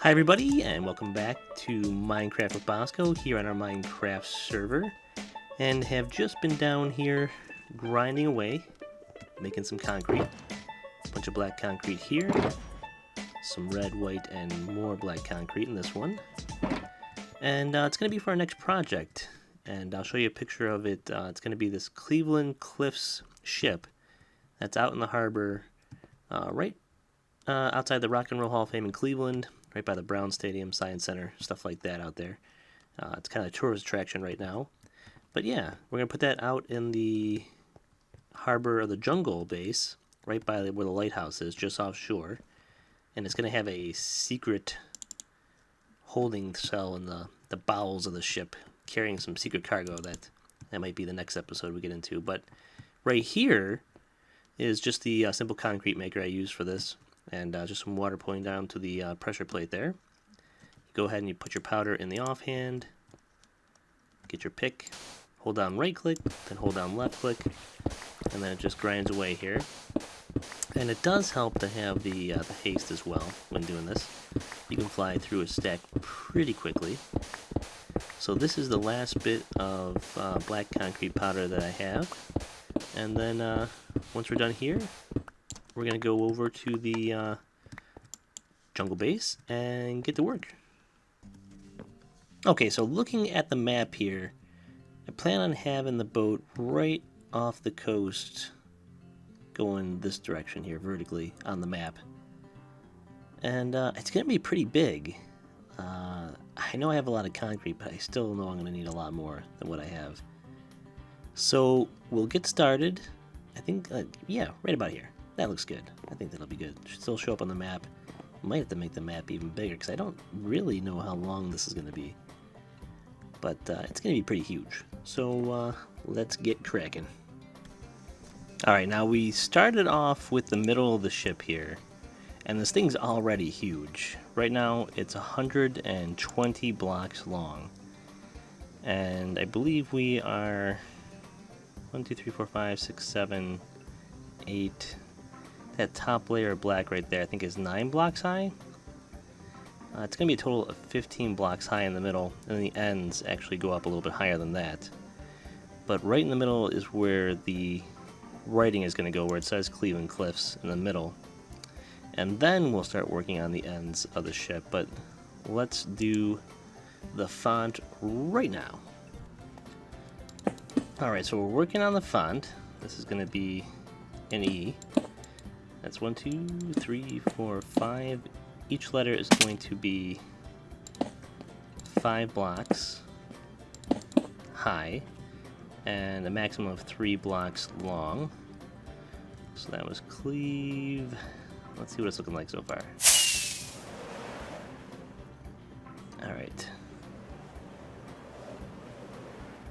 Hi everybody, and welcome back to Minecraft with Bosco here on our Minecraft server, and have just been down here grinding away, making some concrete. A bunch of black concrete here, some red, white, and more black concrete in this one. And it's going to be for our next project, and I'll show you a picture of it. It's going to be this Cleveland Cliffs ship that's out in the harbor right outside the Rock and Roll Hall of Fame in Cleveland, right by the Brown Stadium, Science Center, stuff like that out there. It's kind of a tourist attraction right now. But yeah, we're going to put that out in the harbor of the Jungle base, right by where the lighthouse is, just offshore. And it's going to have a secret holding cell in the bowels of the ship, carrying some secret cargo that might be the next episode we get into. But right here is just the simple concrete maker I use for this. And just some water pulling down to the pressure plate there. You go ahead and you put your powder in the offhand, get your pick, hold down right click, then hold down left click, and then it just grinds away here. And it does help to have the haste as well when doing this. You can fly through a stack pretty quickly. So this is the last bit of black concrete powder that I have. And then once we're done here, we're going to go over to the jungle base and get to work. Okay, so looking at the map here, I plan on having the boat right off the coast going this direction here, vertically on the map. And it's going to be pretty big. I know I have a lot of concrete, but I still know I'm going to need a lot more than what I have. So we'll get started, I think, yeah, right about here. That looks good. I think that'll be good. Should still show up on the map. Might have to make the map even bigger because I don't really know how long this is going to be. But it's going to be pretty huge. So let's get cracking. Alright, now we started off with the middle of the ship here. And this thing's already huge. Right now it's 120 blocks long. And I believe we are 1, 2, 3, 4, 5, 6, 7, 8... That top layer of black right there I think is 9 blocks high. It's going to be a total of 15 blocks high in the middle, and the ends actually go up a little bit higher than that. But right in the middle is where the writing is going to go, where it says Cleveland Cliffs in the middle. And then we'll start working on the ends of the ship, but let's do the font right now. Alright, so we're working on the font. This is going to be an E. That's 1, 2, 3, 4, 5. Each letter is going to be 5 blocks high and a maximum of 3 blocks long. So that was Cleve. Let's see what it's looking like so far. Alright.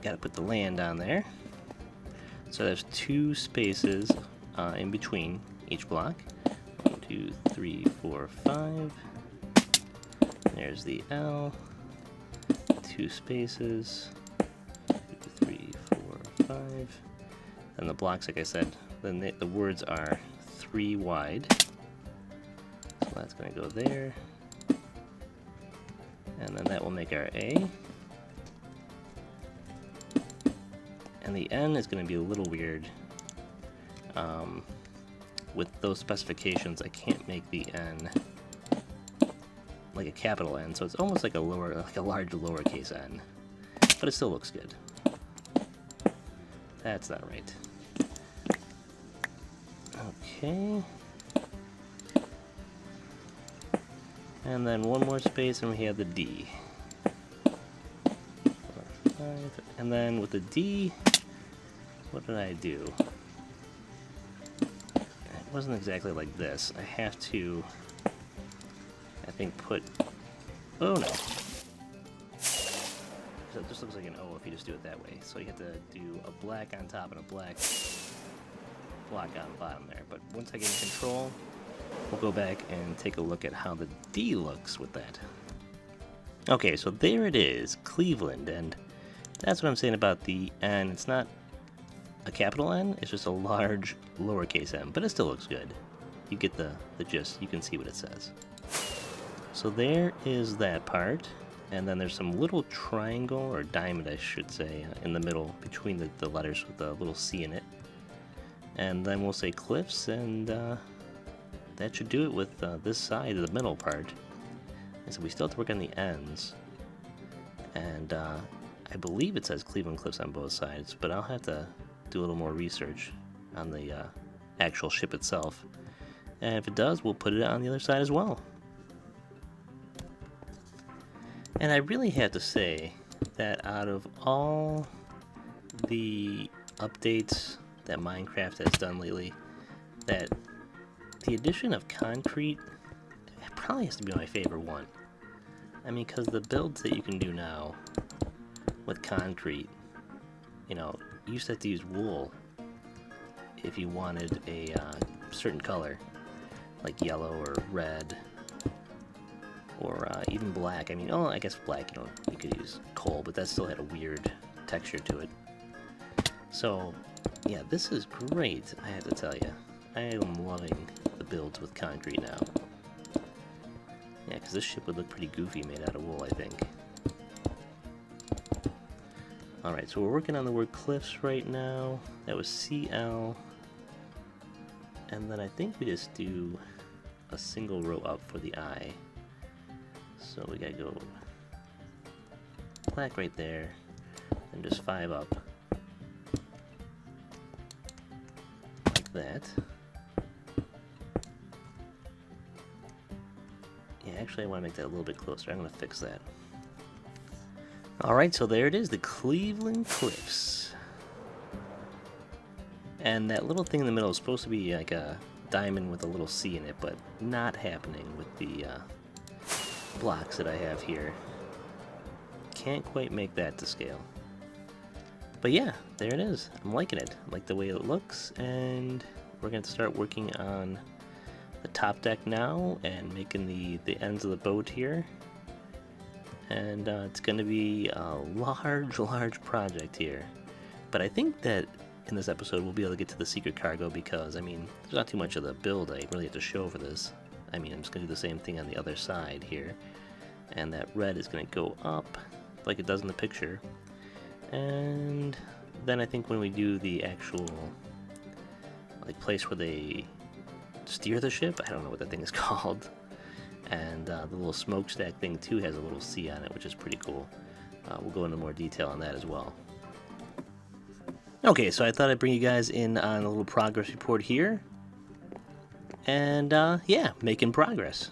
Gotta put the land on there. So there's 2 spaces in between each block. 1, 2, 3, 4, 5. There's the L. 2 spaces. 2, 3, 4, 5. And the blocks, like I said, then the words are 3 wide. So that's going to go there. And then that will make our A. And the N is going to be a little weird. With those specifications, I can't make the N like a capital N, so it's almost like a large lowercase n, but it still looks good. That's not right. Okay. And then one more space, and we have the D. 4, 5. And then with the D, what did I do? It wasn't exactly like this. I have to, I think, put, oh no. So it just looks like an O if you just do it that way. So you have to do a black on top and a black block on the bottom there. But once I get in control, we'll go back and take a look at how the D looks with that. Okay, so there it is, Cleveland, and that's what I'm saying about the N. It's not a capital N, it's just a large lowercase n, but it still looks good. You get the gist, you can see what it says. So there is that part, and then there's some little triangle, or diamond I should say, in the middle between the letters with a little C in it. And then we'll say cliffs, and that should do it with this side of the middle part. And so we still have to work on the ends. And I believe it says Cleveland Cliffs on both sides, but I'll have to do a little more research on the actual ship itself. And if it does, we'll put it on the other side as well. And I really have to say that out of all the updates that Minecraft has done lately, that the addition of concrete probably has to be my favorite one. I mean, because the builds that you can do now with concrete, you know, you used to have to use wool if you wanted a certain color, like yellow or red, or even black. I mean, oh, I guess black, you could use coal, but that still had a weird texture to it. So, yeah, this is great, I have to tell you. I am loving the builds with concrete now. Yeah, because this ship would look pretty goofy made out of wool, I think. Alright, so we're working on the word cliffs right now. That was CL. And then I think we just do a single row up for the I. So we gotta go black right there, and just 5 up. Like that. Yeah, actually I want to make that a little bit closer. I'm going to fix that. Alright, so there it is, the Cleveland Cliffs. And that little thing in the middle is supposed to be like a diamond with a little C in it, but not happening with the blocks that I have here. Can't quite make that to scale. But yeah, there it is. I'm liking it. I like the way it looks, and we're going to start working on the top deck now and making the ends of the boat here. And it's going to be a large project here. But I think that in this episode we'll be able to get to the secret cargo, because, I mean, there's not too much of the build I really have to show for this. I mean, I'm just going to do the same thing on the other side here. And that red is going to go up like it does in the picture. And then I think when we do the actual like place where they steer the ship, I don't know what that thing is called. And the little smokestack thing too has a little C on it, which is pretty cool. We'll go into more detail on that as well. Okay, so I thought I'd bring you guys in on a little progress report here. And yeah, making progress.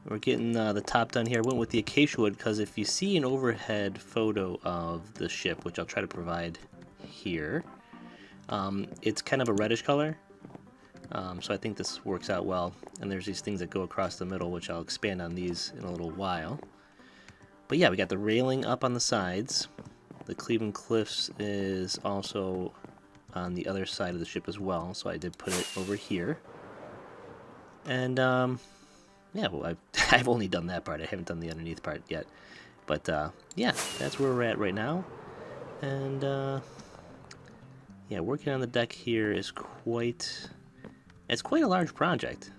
We're getting the top done here. I went with the acacia wood because if you see an overhead photo of the ship, which I'll try to provide here, it's kind of a reddish color. So I think this works out well. And there's these things that go across the middle, which I'll expand on these in a little while. But yeah, we got the railing up on the sides. The Cleveland Cliffs is also on the other side of the ship as well, so I did put it over here. And yeah, well, I've only done that part. I haven't done the underneath part yet. But yeah, that's where we're at right now. And yeah, working on the deck here is quite a large project.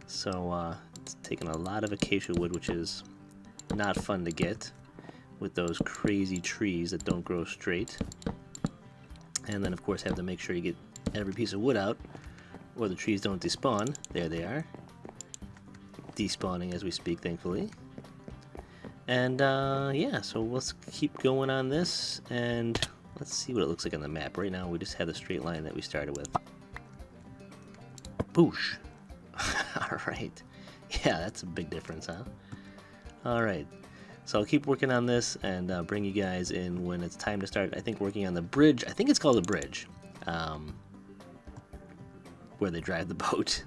So it's taken a lot of acacia wood, which is not fun to get with those crazy trees that don't grow straight. And then of course have to make sure you get every piece of wood out, or the trees don't despawn. There they are. Despawning as we speak, thankfully. And yeah, so let's keep going on this, and let's see what it looks like on the map. Right now we just have the straight line that we started with. Boosh! Alright. Yeah, that's a big difference, huh? Alright. So I'll keep working on this and bring you guys in when it's time to start, I think, working on the bridge. I think it's called a bridge. Where they drive the boat.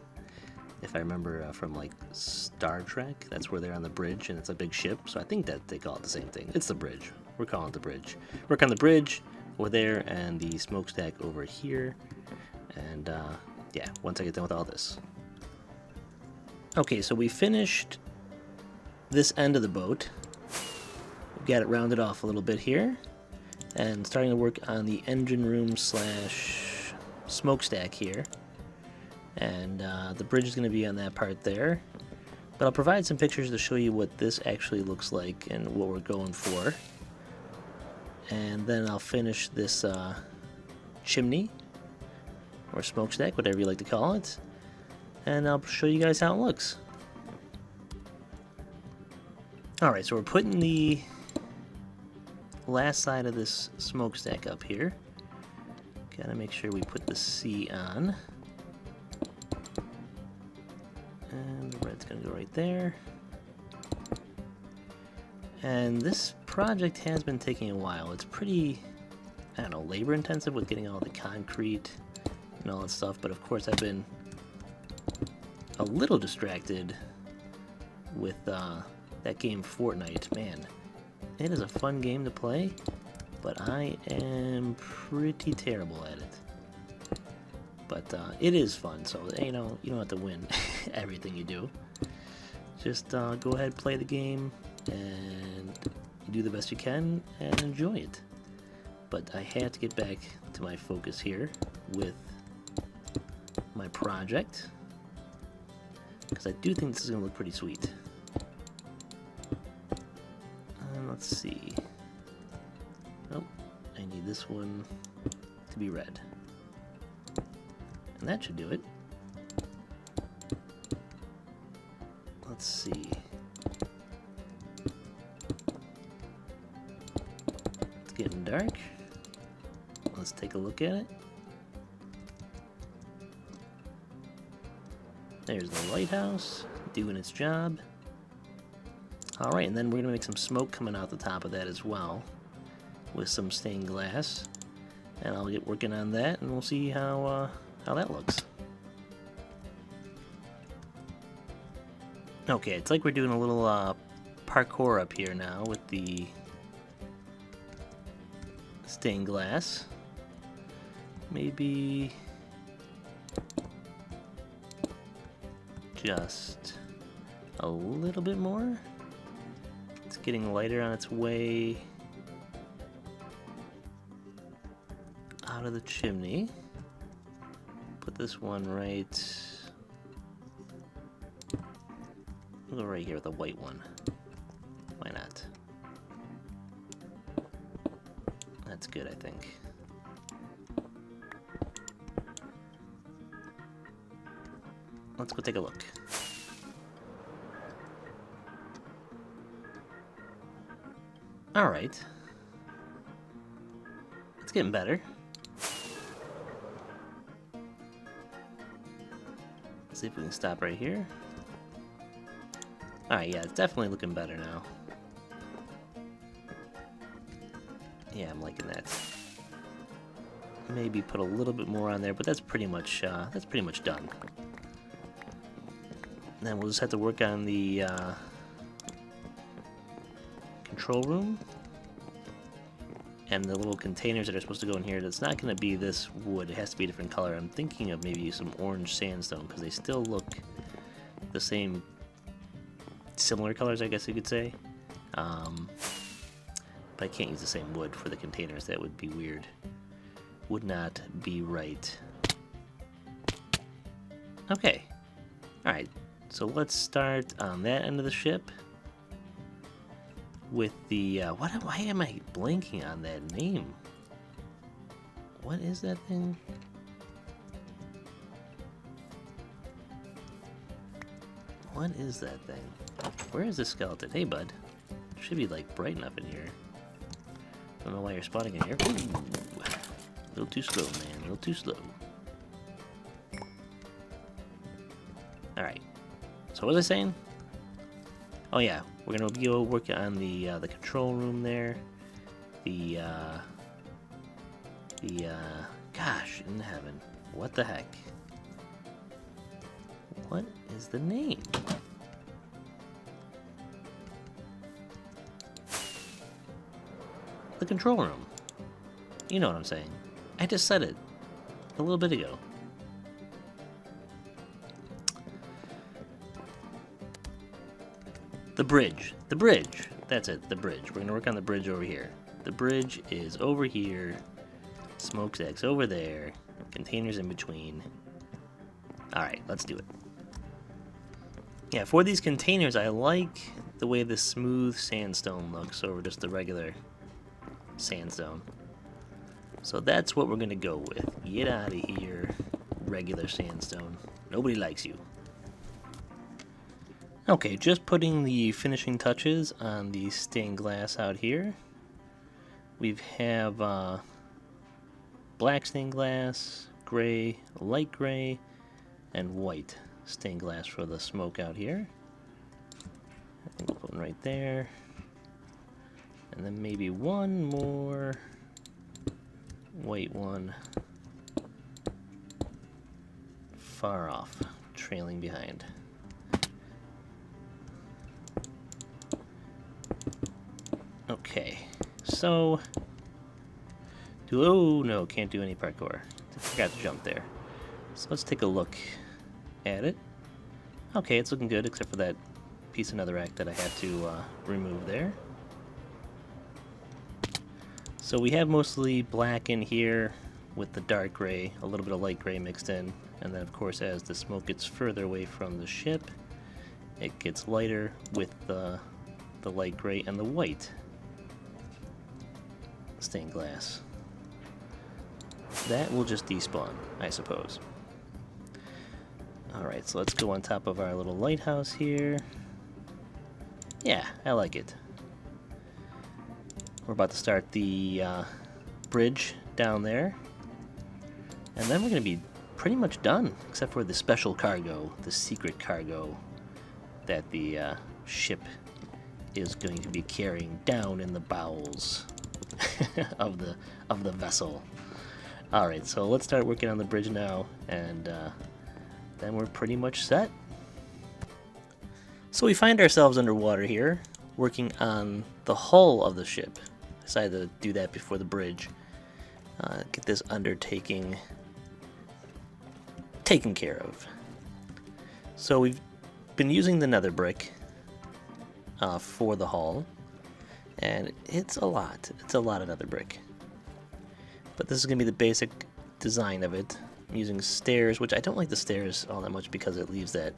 If I remember from like Star Trek, that's where they're on the bridge and it's a big ship. So I think that they call it the same thing. It's the bridge. We're calling it the bridge. Work on the bridge over there and the smokestack over here. And yeah, once I get done with all this. Okay, so we finished this end of the boat. We've got it rounded off a little bit here. And starting to work on the engine room slash smokestack here. And the bridge is going to be on that part there. But I'll provide some pictures to show you what this actually looks like and what we're going for. And then I'll finish this chimney, or smokestack, whatever you like to call it. And I'll show you guys how it looks. Alright, so we're putting the last side of this smokestack up here. Gotta make sure we put the C on. And the red's gonna go right there. And this project has been taking a while. It's pretty, I don't know, labor intensive with getting all the concrete and all that stuff, but of course I've been a little distracted with that game Fortnite. Man, it is a fun game to play, but I am pretty terrible at it. But it is fun, so you know, you don't have to win everything you do. Just go ahead, play the game, and you do the best you can and enjoy it. But I had to get back to my focus here with my project, because I do think this is going to look pretty sweet. Let's see. Oh, I need this one to be red. And that should do it. Let's see. It's getting dark. Let's take a look at it. There's the lighthouse doing its job. Alright, and then we're going to make some smoke coming out the top of that as well with some stained glass. And I'll get working on that and we'll see how that looks. Okay, it's like we're doing a little parkour up here now with the stained glass. Maybe just a little bit more. It's getting lighter on its way out of the chimney. Put this one right. We'll go right here with the white one. Why not? That's good, I think. Let's go take a look. Alright. It's getting better. Let's see if we can stop right here. Alright, yeah, it's definitely looking better now. Yeah, I'm liking that. Maybe put a little bit more on there, but that's pretty much done. And then we'll just have to work on the control room and the little containers that are supposed to go in here. That's not going to be this wood. It has to be a different color. I'm thinking of maybe some orange sandstone because they still look the same, similar colors, I guess you could say. But I can't use the same wood for the containers. That would be weird. Would not be right. Okay. Alright. So let's start on that end of the ship with the, why am I blanking on that name? What is that thing? What is that thing? Where is the skeleton? Hey, bud. It should be, like, bright enough in here. Don't know why you're spawning in here. Ooh. A little too slow, man. A little too slow. Alright. So what was I saying? Oh yeah, we're gonna go work on the control room there. Gosh in heaven, what the heck? What is the name? The control room. You know what I'm saying. I just said it a little bit ago. The bridge. The bridge. That's it. The bridge. We're going to work on the bridge over here. The bridge is over here. Smokestack's over there. Containers in between. Alright, let's do it. Yeah, for these containers, I like the way the smooth sandstone looks over just the regular sandstone. So that's what we're going to go with. Get out of here, regular sandstone. Nobody likes you. Okay, just putting the finishing touches on the stained glass out here. We have black stained glass, gray, light gray, and white stained glass for the smoke out here. I think we'll put one right there. And then maybe one more white one far off, trailing behind. Okay, so oh no, can't do any parkour. Forgot to jump there. So let's take a look at it. Okay, it's looking good except for that piece of netherrack that I had to remove there. So we have mostly black in here with the dark gray, a little bit of light gray mixed in, and then of course as the smoke gets further away from the ship, it gets lighter with the light gray and the white stained glass. That will just despawn, I suppose. Alright, so let's go on top of our little lighthouse here. Yeah, I like it. We're about to start the bridge down there. And then we're going to be pretty much done, except for the special cargo, the secret cargo that the ship is going to be carrying down in the bowels of the vessel. Alright, so let's start working on the bridge now, and then we're pretty much set. So we find ourselves underwater here, working on the hull of the ship. Decided to do that before the bridge. Get this undertaking taken care of. So we've been using the nether brick for the hull, and it's a lot. It's a lot of nether brick. But this is going to be the basic design of it. I'm using stairs, which I don't like the stairs all that much because it leaves that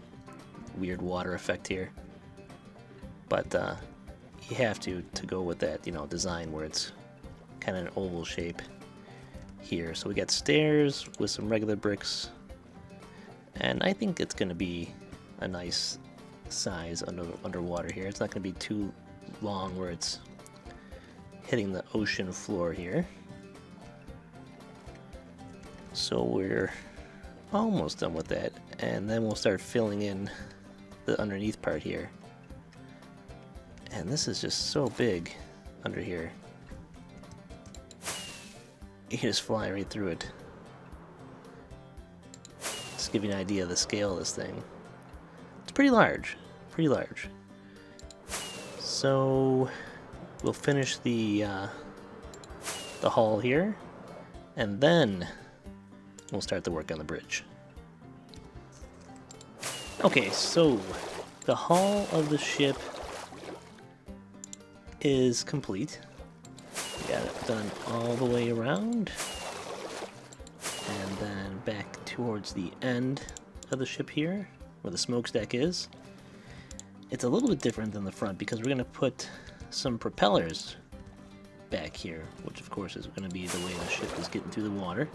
weird water effect here. But you have to go with that, you know, design where it's kind of an oval shape here. So we got stairs with some regular bricks, and I think it's going to be a nice size underwater here. It's not going to be too long where it's hitting the ocean floor here. So we're almost done with that, and then we'll start filling in the underneath part here. And this is just so big under here. You can just fly right through it. Just give you an idea of the scale of this thing. It's pretty large, pretty large. So we'll finish the hull here, and then we'll start the work on the bridge. Okay, so the hull of the ship is complete. We got it done all the way around, and then back towards the end of the ship here, where the smokestack is. It's a little bit different than the front because we're going to put some propellers back here, which of course is going to be the way the ship is getting through the water.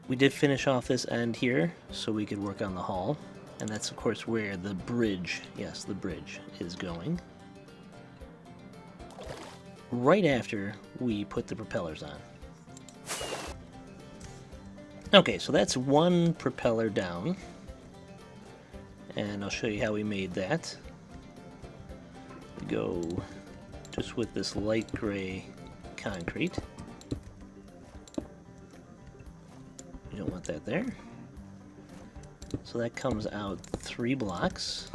We did finish off this end here so we could work on the hull, and that's of course where the bridge, yes, the bridge is going. Right after we put the propellers on. Okay, so that's one propeller down, and I'll show you how we made that. We go just with this light gray concrete. You don't want that there. So that comes out 3 blocks.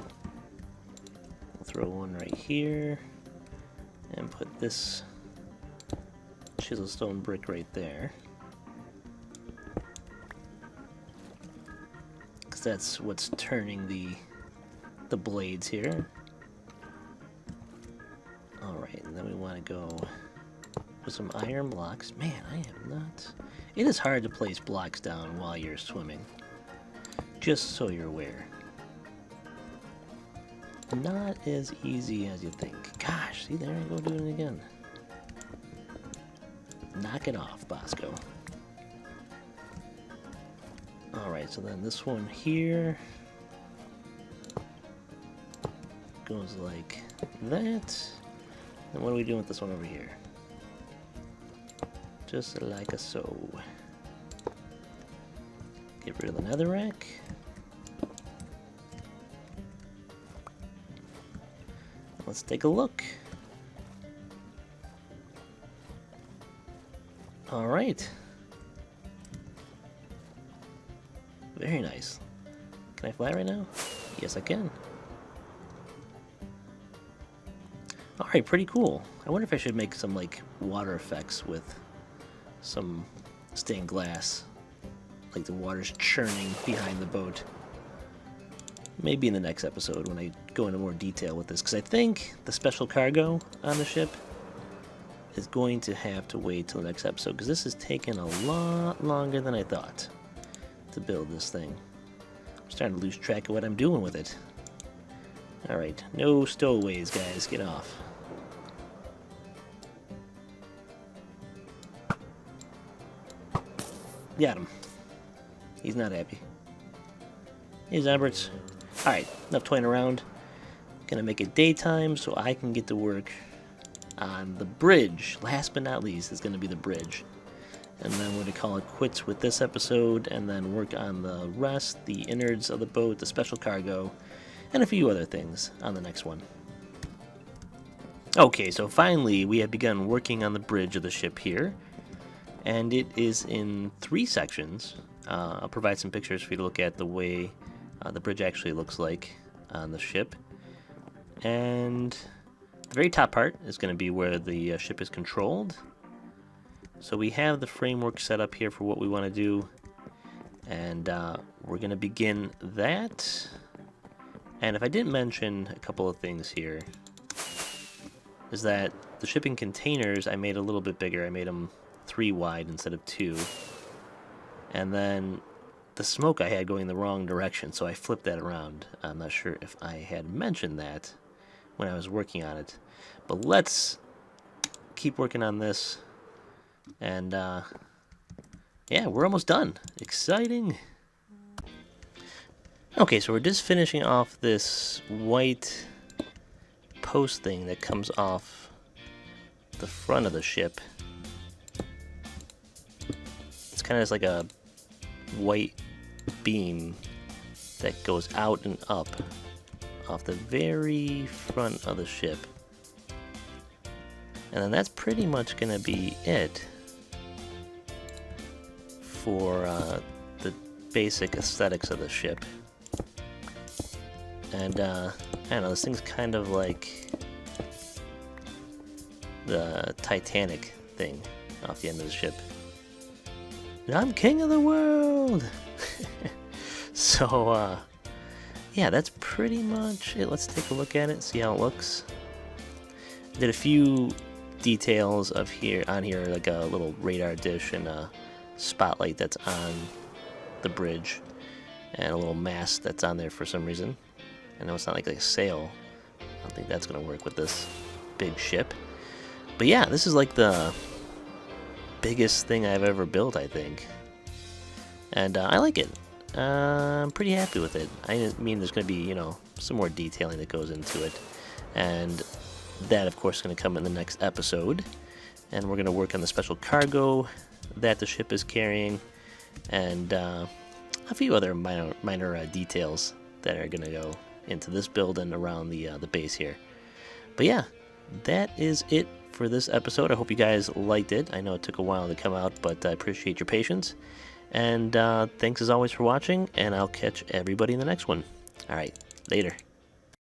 We'll throw one right here and put this chisel stone brick right there, because that's what's turning the blades here. Alright, and then we want to go with some iron blocks. Man, I am not... It is hard to place blocks down while you're swimming, just so you're aware. not as easy as you think. Gosh, see, there I go doing it again. Knock it off, Bosco. Alright, so then this one here goes like that. And what are we doing with this one over here? Just like a so. Get rid of the netherrack. Let's take a look. Alright. Very nice. Can I fly right now? Yes, I can. Alright, pretty cool. I wonder if I should make some, like, water effects with some stained glass. Like the water's churning behind the boat. Maybe in the next episode when I go into more detail with this. Because I think the special cargo on the ship is going to have to wait till the next episode. Because this has taken a lot longer than I thought to build this thing. I'm starting to lose track of what I'm doing with it. Alright, no stowaways, guys. Get off. Got him. He's not happy. Hey, Zomberts. Alright, enough toying around. Gonna make it daytime so I can get to work on the bridge. Last but not least is gonna be the bridge. And then we're gonna call it quits with this episode and then work on the rest, the innards of the boat, the special cargo, and a few other things on the next one. Okay, so finally we have begun working on the bridge of the ship here. And it is in 3 sections. I'll provide some pictures for you to look at the way the bridge actually looks like on the ship. And the very top part is going to be where the ship is controlled. So we have the framework set up here for what we want to do. And we're going to begin that. And if I didn't mention a couple of things here, is that the shipping containers I made a little bit bigger. I made them 3 wide instead of 2. And then the smoke I had going the wrong direction, so I flipped that around. I'm not sure if I had mentioned that when I was working on it. But let's keep working on this. And yeah, we're almost done. Exciting. Okay, so we're just finishing off this white post thing that comes off the front of the ship. It's kind of just like a white beam that goes out and up off the very front of the ship. And then that's pretty much going to be it for the basic aesthetics of the ship. And I don't know, this thing's kind of like the Titanic thing off the end of the ship. I'm king of the world! So, yeah, that's pretty much it. Let's take a look at it, see how it looks. Did a few details on here, like a little radar dish and a spotlight that's on the bridge, and a little mast that's on there for some reason. I know it's not like a sail. I don't think that's going to work with this big ship. But yeah, this is like the biggest thing I've ever built, I think. And I like it. I'm pretty happy with it. I mean, there's going to be, you know, some more detailing that goes into it. And that, of course, is going to come in the next episode. And we're going to work on the special cargo that the ship is carrying. And a few other minor details that are going to go into this build and around the base here. But yeah, that is it for this episode. I hope you guys liked it. I know it took a while to come out, but I appreciate your patience. And thanks as always for watching, and I'll catch everybody in the next one. All right, later.